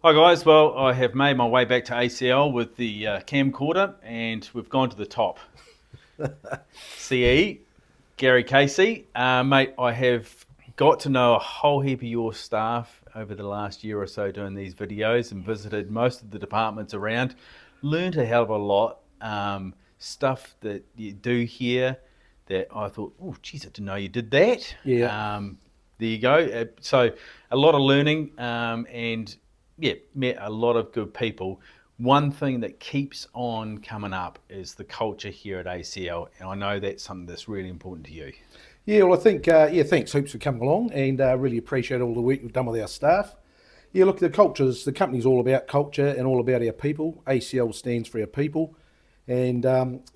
Hi guys, well I have made my way back to ACL with the camcorder and we've gone to the top. CE, Gary Casey. Mate, I have got to know a whole heap of your staff over the last year or so doing these videos and visited most of the departments around. Learned a hell of a lot. Stuff that you do here that I thought, oh geez, I didn't know you did that. Yeah. There you go. So a lot of learning and yeah, met a lot of good people. One thing that keeps on coming up is the culture here at ACL, and I know that's something that's really important to you. Yeah, well, I think, thanks Hoops for coming along and really appreciate all the work you've done with our staff. Yeah, look, the company's all about culture and all about our people. ACL stands for our people, and,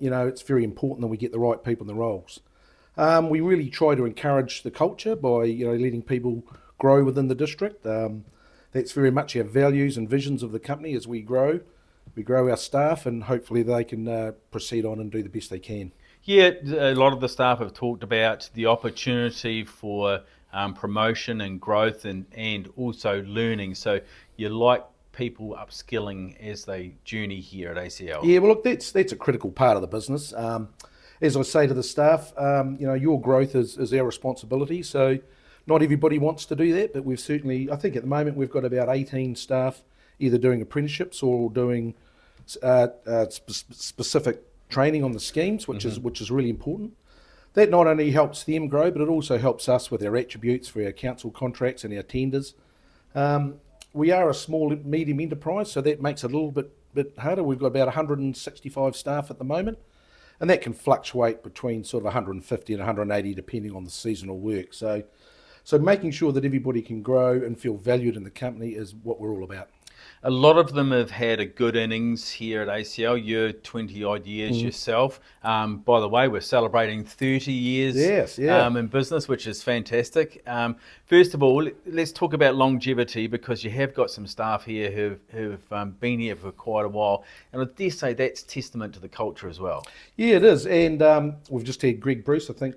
it's very important that we get the right people in the roles. We really try to encourage the culture by, letting people grow within the district. That's very much our values and visions of the company as we grow. We grow our staff and hopefully they can proceed on and do the best they can. Yeah, a lot of the staff have talked about the opportunity for promotion and growth and also learning. So you like people upskilling as they journey here at ACL. Yeah, well, look, that's a critical part of the business. As I say to the staff, your growth is our responsibility. So not everybody wants to do that, but we've certainly, I think at the moment we've got about 18 staff either doing apprenticeships or doing specific training on the schemes, which is really important. That not only helps them grow, but it also helps us with our attributes for our council contracts and our tenders. We are a small, medium enterprise, so that makes it a little bit harder. We've got about 165 staff at the moment, and that can fluctuate between sort of 150 and 180 depending on the seasonal work. So making sure that everybody can grow and feel valued in the company is what we're all about. A lot of them have had a good innings here at ACL. You're 20 odd years yourself. By the way, we're celebrating 30 years Yes, yeah. in business, which is fantastic. First of all, let's talk about longevity because you have got some staff here who've been here for quite a while. And I dare say that's testament to the culture as well. Yeah, it is. And we've just had Greg Bruce, I think.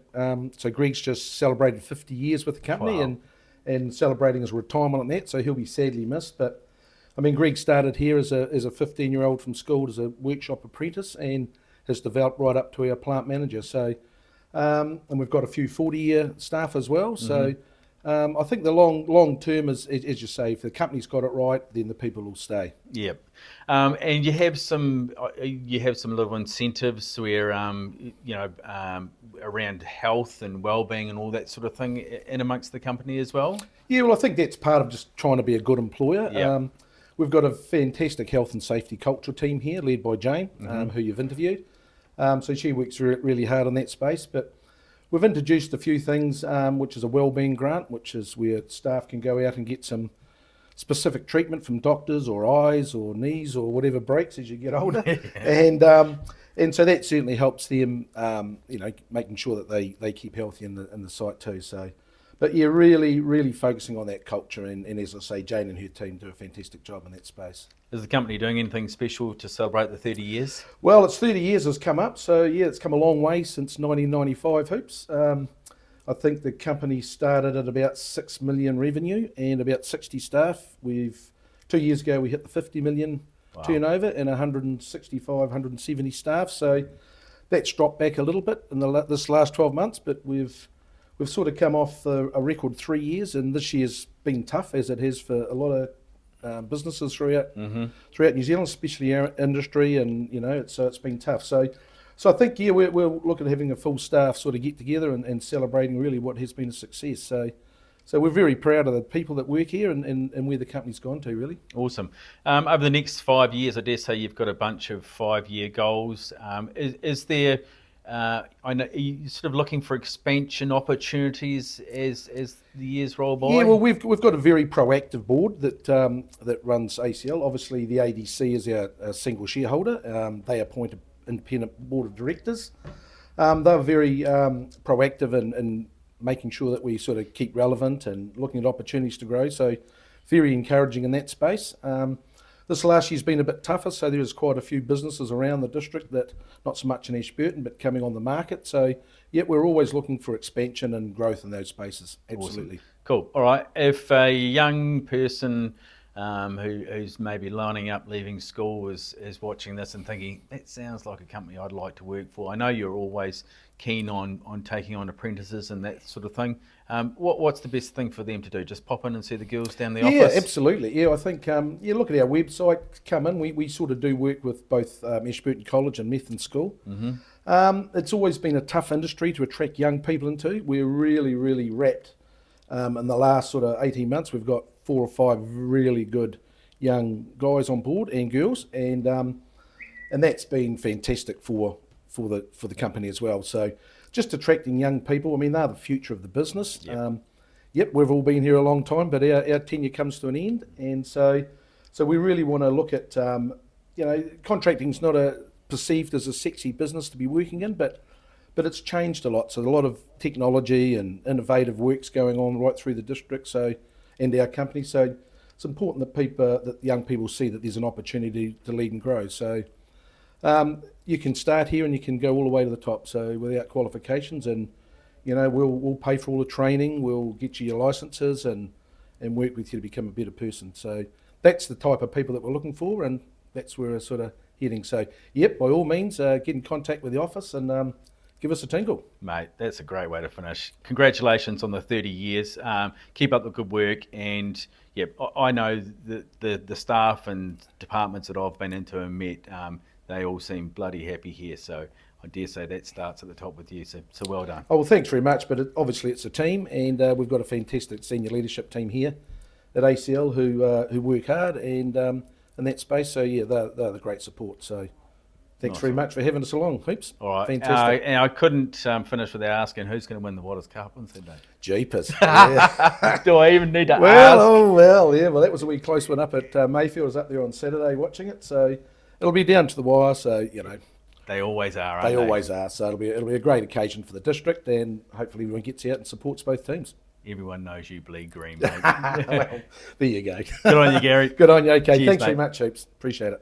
So Greg's just celebrated 50 years with the company Wow. and celebrating his retirement on that. So he'll be sadly missed. But I mean, Greg started here as a 15-year-old from school as a workshop apprentice and has developed right up to our plant manager. So, and we've got a few 40-year staff as well. So I think the long term is, as you say, if the company's got it right, then the people will stay. Yep, and you have some little incentives where around health and well-being and all that sort of thing in amongst the company as well. Yeah, well, I think that's part of just trying to be a good employer. Yeah. We've got a fantastic health and safety culture team here, led by Jane, who you've interviewed. So she works really hard on that space. But we've introduced a few things, which is a wellbeing grant, which is where staff can go out and get some specific treatment from doctors or eyes or knees or whatever breaks as you get older. And so that certainly helps them, making sure that they keep healthy in the site too. So. But yeah, really focusing on that culture, and as I say, Jane and her team do a fantastic job in that space. Is the company doing anything special to celebrate the 30 years? Well, it's 30 years has come up, so yeah, it's come a long way since 1995 Hoops. I think the company started at about 6 million revenue and about 60 staff. 2 years ago we hit the 50 million turnover and 165, 170 staff. So that's dropped back a little bit in this last 12 months, but we've sort of come off a record 3 years, and this year's been tough as it has for a lot of businesses throughout New Zealand, especially our industry, and it's been tough. So I think we're looking at having a full staff sort of get together and celebrating really what has been a success. So we're very proud of the people that work here and where the company's gone to, really. Awesome. Over the next 5 years, I dare say you've got a bunch of 5-year goals. Is there? I know you're sort of looking for expansion opportunities as the years roll by. Yeah, well, we've got a very proactive board that runs ACL. Obviously, the ADC is our single shareholder. They appoint an independent board of directors. They're very proactive in making sure that we sort of keep relevant and looking at opportunities to grow. So, very encouraging in that space. This last year's been a bit tougher, so there's quite a few businesses around the district that, not so much in Ashburton, but coming on the market. So, yeah, we're always looking for expansion and growth in those spaces. Absolutely. Awesome. Cool. All right. If a young person who's maybe lining up leaving school is watching this and thinking, that sounds like a company I'd like to work for. I know you're always keen on taking on apprentices and that sort of thing. What's the best thing for them to do? Just pop in and see the girls down the office? Yeah, absolutely. Yeah, I think, look at our website, come in. We sort of do work with both Ashburton College and Methven School. It's always been a tough industry to attract young people into. We're really, really wrapped. In the last sort of 18 months, we've got 4 or 5 really good young guys on board and girls, and that's been fantastic for the company as well. So just attracting young people. I mean, they're the future of the business. Yep. We've all been here a long time, but our tenure comes to an end, and so we really want to look at contracting's not perceived as a sexy business to be working in, but it's changed a lot. So a lot of technology and innovative work's going on right through the district. And our company. So it's important that young people see that there's an opportunity to lead and grow. So you can start here and you can go all the way to the top. So without qualifications, and we'll pay for all the training. We'll get you your licenses and work with you to become a better person. So that's the type of people that we're looking for, and that's where we're sort of heading. So yep, by all means, get in contact with the office and give us a tinkle. Mate, that's a great way to finish. Congratulations on the 30 years. Keep up the good work. And yeah, I know the staff and departments that I've been into and met, they all seem bloody happy here. So I dare say that starts at the top with you. So well done. Oh, well, thanks very much. But obviously it's a team, and we've got a fantastic senior leadership team here at ACL who work hard and in that space. So yeah, they're the great support. So thanks very much for having us along, Hoops. All right. Fantastic. And I couldn't finish without asking who's going to win the Waters Cup on Sunday. Jeepers. Yeah. Do I even need to ask? Well, that was a wee close one up at Mayfield. I was up there on Saturday watching it, so it'll be down to the wire. So they always are. They always are. So it'll be a great occasion for the district, and hopefully everyone gets out and supports both teams. Everyone knows you bleed green, mate. Well, there you go. Good on you, Gary. Good on you. Okay, Cheers, thanks mate. very much, Hoops. Appreciate it.